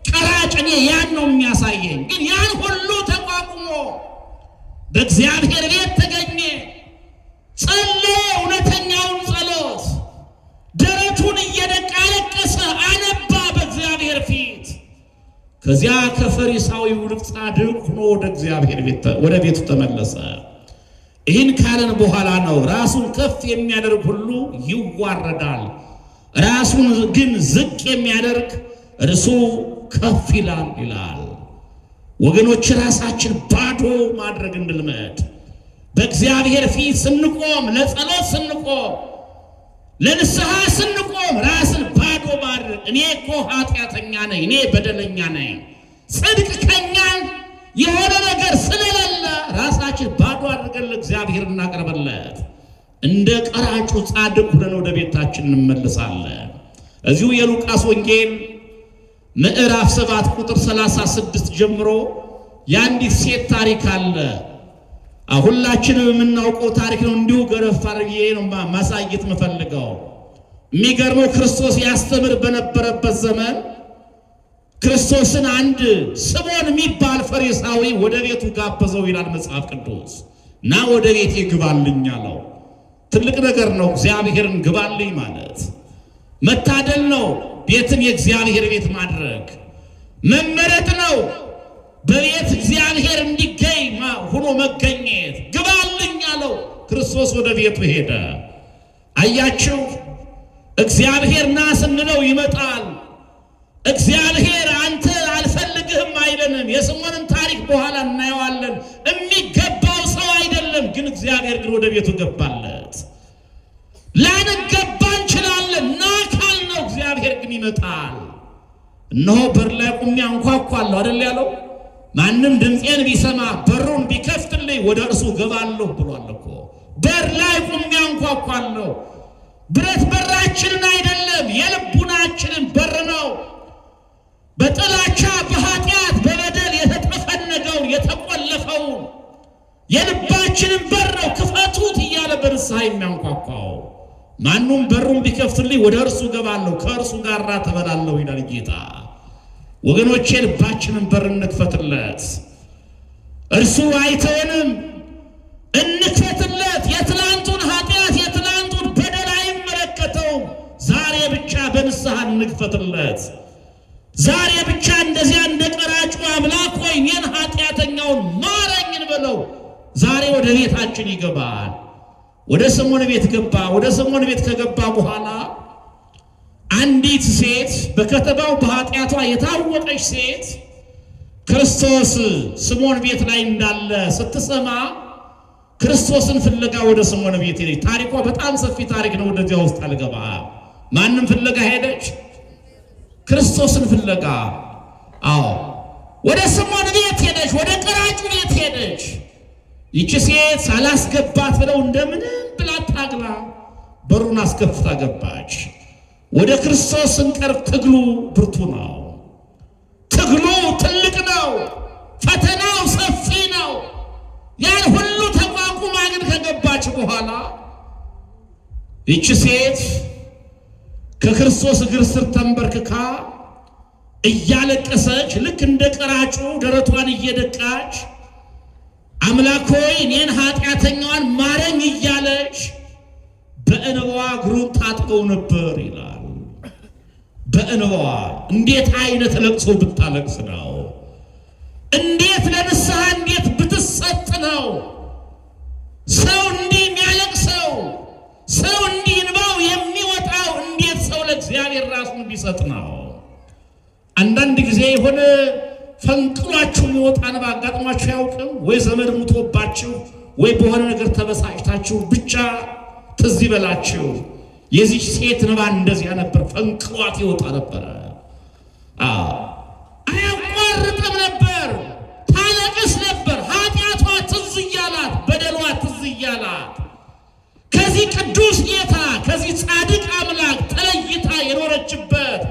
ቀራጭ እኔ ያን ነው የሚያሳየኝ። ግን ያን ሁሉ ተቋቁሞ በእግዚአብሔር ቤት ተገኘ፣ ጸለየ፣ እውነተኛውን ጸሎት ደረቱን እየደቃ አለቀሰ፣ አነባ በእግዚአብሔር ፊት። ከዚያ ከፈሪሳዊው ይልቅ ጻድቅ ሆኖ ወደ ቤቱ ተመለሰ። ይህን ካለን በኋላ ነው ራሱን ከፍ የሚያደርግ ሁሉ ይዋረዳል፣ ራሱን ግን ዝቅ የሚያደርግ እርሱ ከፍ ይላል። ወገኖች ራሳችን ባዶ ማድረግ እንልመድ። በእግዚአብሔር ፊት ስንቆም፣ ለጸሎት ስንቆም፣ ለንስሐ ስንቆም ራስን ባዶ ማድረግ። እኔ እኮ ኃጢአተኛ ነኝ፣ እኔ በደለኛ ነኝ፣ ጽድቅ ከኛን የሆነ ነገር ስለሌለ ራሳችን ባዶ አድርገን ለእግዚአብሔር እናቀርበለት። እንደ ቀራጩ ጻድቅ ሆነን ወደ ቤታችን እንመለሳለን። እዚሁ የሉቃስ ወንጌል ምዕራፍ 7 ቁጥር 36 ጀምሮ የአንዲት ሴት ታሪክ አለ። ሁላችንም የምናውቀው ታሪክ ነው። እንዲሁ ገረፍ አድርጌ ነው ማሳየት የምፈልገው። የሚገርመው ክርስቶስ ያስተምር በነበረበት ዘመን ክርስቶስን አንድ ስምዖን የሚባል ፈሪሳዊ ወደ ቤቱ ጋበዘው ይላል መጽሐፍ ቅዱስ። ና ወደ ቤቴ ግባልኝ አለው። ትልቅ ነገር ነው። እግዚአብሔርን ግባልኝ ማለት መታደል ነው። ቤትን የእግዚአብሔር ቤት ማድረግ መመረጥ ነው። በቤት እግዚአብሔር እንዲገኝ ሆኖ መገኘት። ግባልኝ አለው። ክርስቶስ ወደ ቤቱ ሄደ። አያችሁ፣ እግዚአብሔር ና ስንለው ይመጣል። እግዚአብሔር አንተ አልፈልግህም አይለንም። የስምዖንን ታሪክ በኋላ እናየዋለን። የሚገባው ሰው አይደለም፣ ግን እግዚአብሔር ግን ወደ ቤቱ ገባለት። ላንገባ እንችላለን፣ ና ካልነው እግዚአብሔር ግን ይመጣል። እነሆ በር ላይ ቁሜ አንኳኳለሁ አይደል ያለው? ማንም ድምፄን ቢሰማ በሩን ቢከፍትልኝ ወደ እርሱ ገባለሁ ብሏል እኮ። በር ላይ ቁሜ አንኳኳለሁ። ብረት በራችንን አይደለም የልቡናችንን በር ነው። በጥላቻ በኃጢአት በበደል የተጠፈነገውን የተቆለፈውን የልባችንን በር ነው ክፈቱት እያለ በንስሐ የሚያንኳኳው። ማንም በሩን ቢከፍትልኝ ወደ እርሱ ገባለሁ ከእርሱ ጋር ራት እበላለሁ ይላል ጌታ። ወገኖቼ ልባችንን በር እንክፈትለት። እርሱ አይተወንም፣ እንክፈትለት። የትላንቱን ኃጢአት የትላንቱን በደል አይመለከተውም። ዛሬ ብቻ በንስሐ እንክፈትለት። ዛሬ ብቻ እንደዚያ እንደ ቀራጩ አምላክ ሆይ እኔን ኃጢአተኛውን ማረኝ እንበለው። ዛሬ ወደ ቤታችን ይገባል። ወደ ስምዖን ቤት ገባ። ወደ ስምዖን ቤት ከገባ በኋላ አንዲት ሴት በከተማው በኃጢአቷ የታወቀች ሴት ክርስቶስ ስምዖን ቤት ላይ እንዳለ ስትሰማ ክርስቶስን ፍለጋ ወደ ስምዖን ቤት ሄደች። ታሪኳ በጣም ሰፊ ታሪክ ነው። ወደዚያ ውስጥ አልገባም። ማንም ፍለጋ ሄደች? ክርስቶስን ፍለጋ። ወደ ስምዖን ቤት ሄደች። ወደ ቀራጩ ቤት ሄደች። ይቺ ሴት ሳላስገባት ብለው እንደምንም ብላ ታግላ በሩን አስከፍታ ገባች። ወደ ክርስቶስ ስንቀርብ ትግሉ ብርቱ ነው። ትግሉ ትልቅ ነው። ፈተናው ሰፊ ነው። ያን ሁሉ ተቋቁማ ግን ከገባች በኋላ ይቺ ሴት ከክርስቶስ እግር ስር ተንበርክካ እያለቀሰች ልክ እንደ ቀራጩ ደረቷን እየደቃች አምላክ ሆይ እኔን ኃጢአተኛዋን ማረኝ እያለች በእንባዋ እግሩን ታጥበው ነበር ይላል። በእንባዋ እንዴት አይነት ለቅሶ ብታለቅስ ነው! እንዴት ለንስሐ እንዴት ብትሰጥ ነው! ሰው እንዲህ የሚያለቅሰው፣ ሰው እንዲህ እንባው የሚወጣው እንዴት ሰው ለእግዚአብሔር ራሱን ቢሰጥ ነው! አንዳንድ ጊዜ የሆነ ፈንቅሏችሁ የሚወጣ እንባ አጋጥሟችሁ ያውቅም? ወይ ዘመድ ሙቶባችሁ ወይ በሆነ ነገር ተበሳጭታችሁ ብቻ ትዝ ይበላችሁ። የዚህ ሴት እንባ እንደዚያ ነበር። ፈንቅሏት ይወጣ ነበረ። አያቋርጥም ነበር። ታለቅስ ነበር። ኃጢአቷ ትዝ እያላት፣ በደሏ ትዝ እያላት ከዚህ ቅዱስ ጌታ ከዚህ ጻድቅ አምላክ ተለይታ የኖረችበት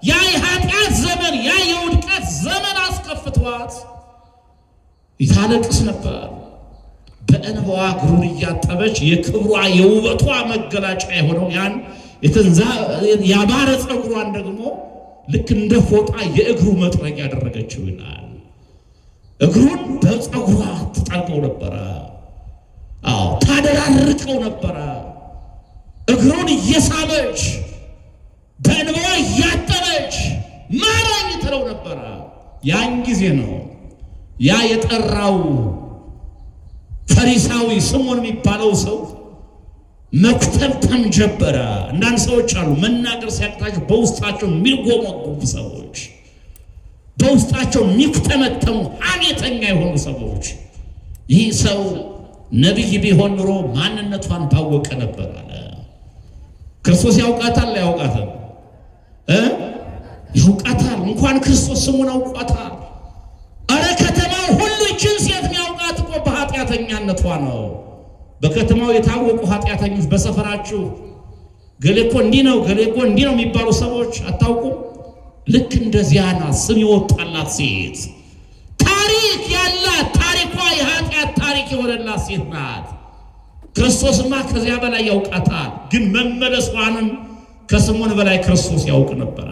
ያ የኃጢአት ዘመን ያ የውድቀት ዘመን አስከፍቷት ይታለቅስ ነበር። በእንባዋ እግሩን እያጠበች የክብሯ የውበቷ መገለጫ የሆነው ያን ያማረ ፀጉሯን ደግሞ ልክ እንደ ፎጣ የእግሩ መጥረጊያ ያደረገችው ይላል። እግሩን በፀጉሯ ትጠልቀው ነበረ። ታደራርቀው ነበረ። እግሩን እየሳመች በእንባዋ እያጠበች ማረኝ ትለው ነበረ። ያን ጊዜ ነው ያ የጠራው ፈሪሳዊ ስምዖን የሚባለው ሰው መኩተምተም ጀበረ። አንዳንድ ሰዎች አሉ መናገር ሲያቅታቸው በውስጣቸው የሚጎመጉሙ ሰዎች፣ በውስጣቸው የሚኩተመተሙ ሐሜተኛ የሆኑ ሰዎች። ይህ ሰው ነቢይ ቢሆን ኑሮ ማንነቷን ባወቀ ነበር አለ። ክርስቶስ ያውቃታል? አያውቃትም? ያውቃታል። እንኳን ክርስቶስ ስሙን አውቋታል። አረ ከተማው ሁሉ ይችን ሴት የሚያውቃት እኮ በኃጢአተኛነቷ ነው፣ በከተማው የታወቁ ኃጢአተኞች በሰፈራችሁ ገሌኮ እንዲህ ነው ገሌኮ እንዲህ ነው የሚባሉ ሰዎች አታውቁም? ልክ እንደዚያ ናት ስም የወጣላት ሴት፣ ታሪክ ያላት ታሪኳ የኃጢአት ታሪክ የሆነላት ሴት ናት። ክርስቶስማ ከዚያ በላይ ያውቃታል። ግን መመለሷንም ከስምዖን በላይ ክርስቶስ ያውቅ ነበረ።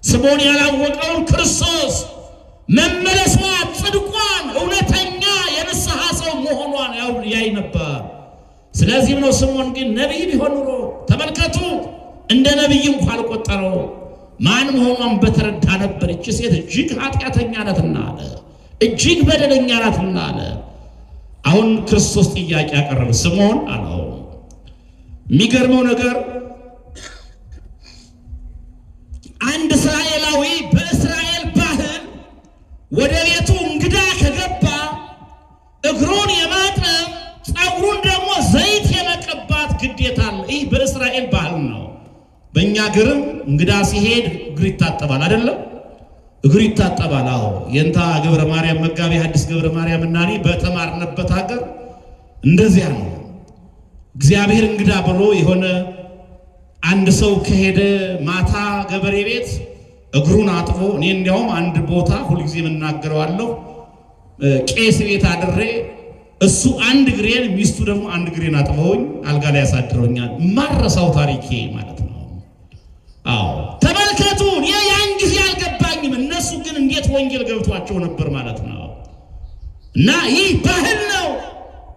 ስምዖን ያላወቀውን ክርስቶስ መመለሷ፣ ጽድቋን፣ እውነተኛ የንስሐ ሰው መሆኗን ያይ ነበር። ስለዚህም ነው ስምዖን ግን ነቢይ ቢሆን ኑሮ ተመልከቱ እንደ ነቢይ እንኳን አልቆጠረው ማን መሆኗን በተረዳ ነበር። እቺ ሴት እጅግ ኃጢአተኛ ናትና አለ፣ እጅግ በደለኛ ናትና አለ። አሁን ክርስቶስ ጥያቄ ያቀረበ ስምዖን አለው። የሚገርመው ነገር አንድ እስራኤላዊ በእስራኤል ባህል ወደ ቤቱ እንግዳ ከገባ እግሩን የማጠብ ጸጉሩን ደግሞ ዘይት የመቀባት ግዴታ አለ። ይህ በእስራኤል ባህል ነው። በእኛ ግርም እንግዳ ሲሄድ እግር ይታጠባል አይደለም? እግር ይታጠባል። አዎ የእንታ ገብረ ማርያም መጋቢ ሐዲስ ገብረ ማርያም እና እኔ በተማርንበት ሀገር እንደዚያ ነው። እግዚአብሔር እንግዳ ብሎ የሆነ አንድ ሰው ከሄደ ማታ ገበሬ ቤት እግሩን አጥቦ እኔ እንዲያውም አንድ ቦታ ሁልጊዜ የምናገረዋለሁ ቄስ ቤት አድሬ እሱ አንድ እግሬን ሚስቱ ደግሞ አንድ እግሬን አጥበውኝ አልጋ ላይ ያሳድረውኛል። ማረሳው ታሪኬ ማለት ነው። አዎ ተመልከቱ፣ ያን ጊዜ አልገባኝም። እነሱ ግን እንዴት ወንጌል ገብቷቸው ነበር ማለት ነው። እና ይህ ባህል ነው።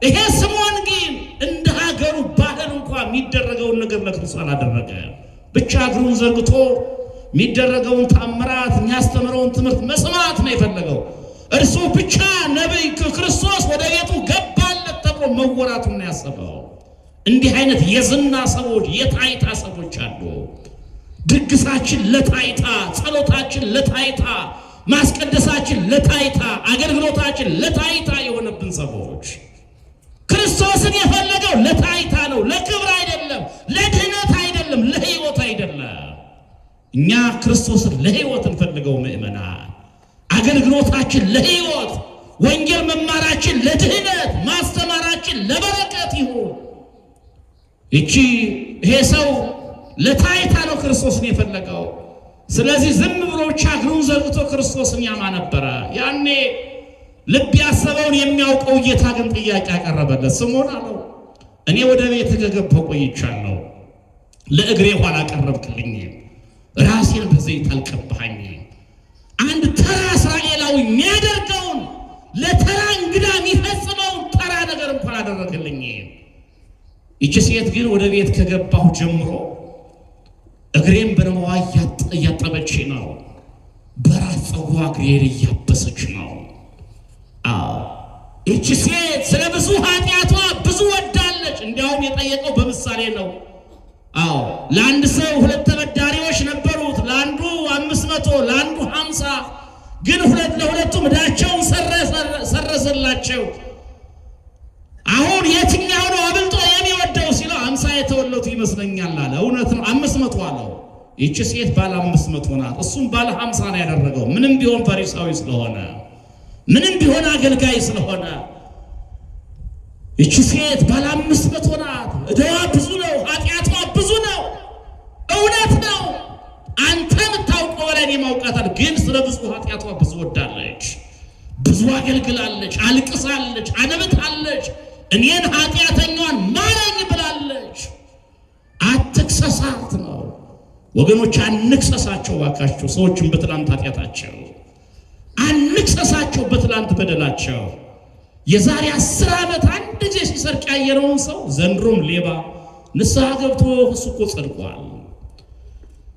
ይሄ ስምዖን ግን እንደ ሀገሩ ባህል እንኳን የሚደረገውን ነገር ለክርስቶስ አላደረገ። ብቻ እግሩን ዘርግቶ የሚደረገውን ታምራት የሚያስተምረውን ትምህርት መስማት ነው የፈለገው። እርሱ ብቻ ነቢይ ክርስቶስ ወደ ቤቱ ገባለት ተብሎ መወራቱን ነው ያሰበው። እንዲህ አይነት የዝና ሰዎች፣ የታይታ ሰዎች አሉ። ድግሳችን ለታይታ፣ ጸሎታችን ለታይታ፣ ማስቀደሳችን ለታይታ፣ አገልግሎታችን ለታይታ የሆነብን ሰዎች። ክርስቶስን የፈለገው ለታይታ ነው፣ ለክብር አይደለም፣ ለድህነት አይደለም፣ ለሕይወት አይደለም። እኛ ክርስቶስን ለሕይወት እንፈልገው ምእመናን። አገልግሎታችን ለሕይወት፣ ወንጌል መማራችን ለድህነት፣ ማስተማራችን ለበረከት ይሁን። ይሄ ሰው ለታይታ ነው ክርስቶስን የፈለገው። ስለዚህ ዝም ብሎ ብቻ እግሩን ዘርግቶ ክርስቶስን ያማ ነበረ። ያኔ ልብ ያሰበውን የሚያውቀው ጌታ ግን ጥያቄ ያቀረበለት ስምዖን አለው፣ እኔ ወደ ቤት ከገባሁ ቆይቻለሁ፣ ለእግሬ ኋላ ቀረብክልኝ፣ ራሴን በዘይት አልቀባኸኝ። አንድ ተራ እስራኤላዊ የሚያደርገውን ለተራ እንግዳ የሚፈጽመውን ተራ ነገር እንኳን አደረግልኝ። ይቺ ሴት ግን ወደ ቤት ከገባሁ ጀምሮ እግሬን በነዋ እያጠበች ነው፣ በራስ ፀጉሯ እግሬን እያበሰች ነው። ይቺ ሴት ስለ ብዙ ኃጢአቷ ብዙ ወዳለች። እንዲያውም የጠየቀው በምሳሌ ነው። ለአንድ ሰው 2 ተበዳሪዎች ነበሩት፣ ለአንዱ 500 ለአንዱ 50። ግን ለሁለቱም ዕዳቸውን ሰረዘላቸው። አሁን የትኛው ነው አብልጦ የሚወደው ሲለው 50 የተወለቱ ይመስለኛል አለ። እውነት ነው 500 አለው። ይቺ ሴት ባለ 500 ናት፣ እሱም ባለ 50 ነው ያደረገው። ምንም ቢሆን ፈሪሳዊ ስለሆነ፣ ምንም ቢሆን አገልጋይ ስለሆነ ይቺ ሴት ባለ 500 ናት። ዕዳዋ ብዙ ነው፣ ኃጢአቷ ብዙ ነው። እውነት ነው አንተ የምታውቀው በላይ እኔ ማውቃታል። ግን ስለ ብዙ ኃጢአቷ ብዙ ወዳለች፣ ብዙ አገልግላለች፣ አልቅሳለች፣ አነብታለች። እኔን ኃጢአተኛዋን ማረኝ ብላለች። አትክሰሳት ነው ወገኖች፣ አንክሰሳቸው ባካቸው። ሰዎችን በትላንት ኃጢአታቸው አንክሰሳቸው፣ በትላንት በደላቸው። የዛሬ 10 ዓመት አንድ ጊዜ ሲሰርቅ ያየነውን ሰው ዘንድሮም ሌባ ንስሐ ገብቶ እሱ እኮ ጸድቋል።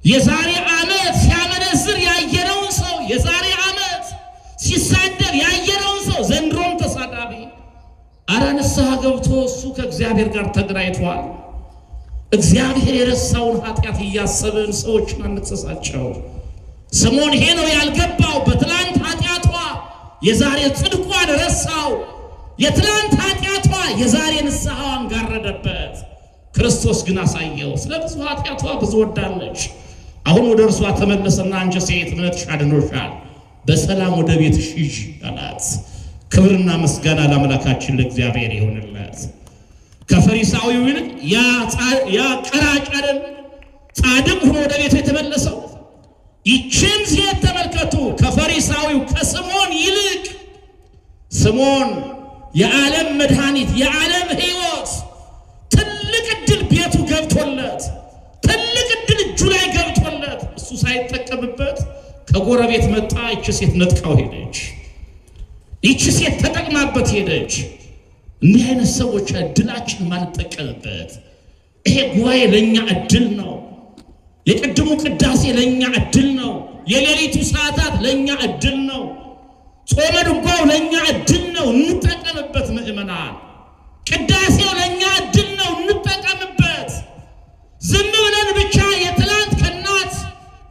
የዛሬ ዓመት ሲያመነዝር ያየነውን ሰው፣ የዛሬ ዓመት ሲሳደብ ያየነውን ሰው ዘንድሮም ተሳዳቢ፣ አረ ንስሐ ገብቶ እሱ ከእግዚአብሔር ጋር ተገናኝቷል። እግዚአብሔር የረሳውን ኃጢአት እያሰብን ሰዎችን አንክሰሳቸው። ስምዖን ይሄ ነው ያልገባው። በትላንት ኃጢአቷ የዛሬ ጽድቋን ረሳው። የትላንት ኃጢአቷ የዛሬ ንስሐዋን ጋረደበት። ክርስቶስ ግን አሳየው። ስለ ብዙ ኃጢአቷ ብዙ ወዳለች። አሁን ወደ እርሷ ተመለሰና አንቺ ሴት እምነትሽ አድኖሻል፣ በሰላም ወደ ቤትሽ ሂጂ አላት። ክብርና ምስጋና ለአምላካችን ለእግዚአብሔር ይሁንለት። ከፈሪሳዊው ይልቅ ያ ቀራጭ አይደል ጻድቅ ሆኖ ወደ ቤቱ የተመለሰው? ይችን ሴት ተመልከቱ። ከፈሪሳዊው ከስምዖን ይልቅ ስምዖን የዓለም መድኃኒት የዓለም ሕይወት ትልቅ ዕድል ቤቱ ገብቶለት ትልቅ ዕድል እጁ ላይ ገብቶለት እሱ ሳይጠቀምበት ከጎረቤት መጣ። ይቺ ሴት ነጥቃው ሄደች። ይቺ ሴት ተጠቅማበት ሄደች። እንዲህ አይነት ሰዎች ዕድላችን ማንጠቀምበት። ይሄ ጉባኤ ለእኛ ዕድል ነው። የቅድሙ ቅዳሴ ለእኛ ዕድል ነው። የሌሊቱ ሰዓታት ለእኛ ዕድል ነው። ጾመ ድጓው ለእኛ ዕድል ነው። እንጠቀምበት ምእመናን። ቅዳሴው ለእኛ ዕድል ነው። እንጠቀምበት። ዝም ብለን ብቻ የትላንት ከእናት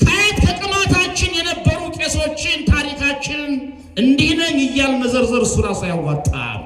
ከአያት ከቅማታችን የነበሩ ቄሶችን ታሪካችን እንዲህ ነኝ እያል መዘርዘር እሱ ራሱ አያዋጣም።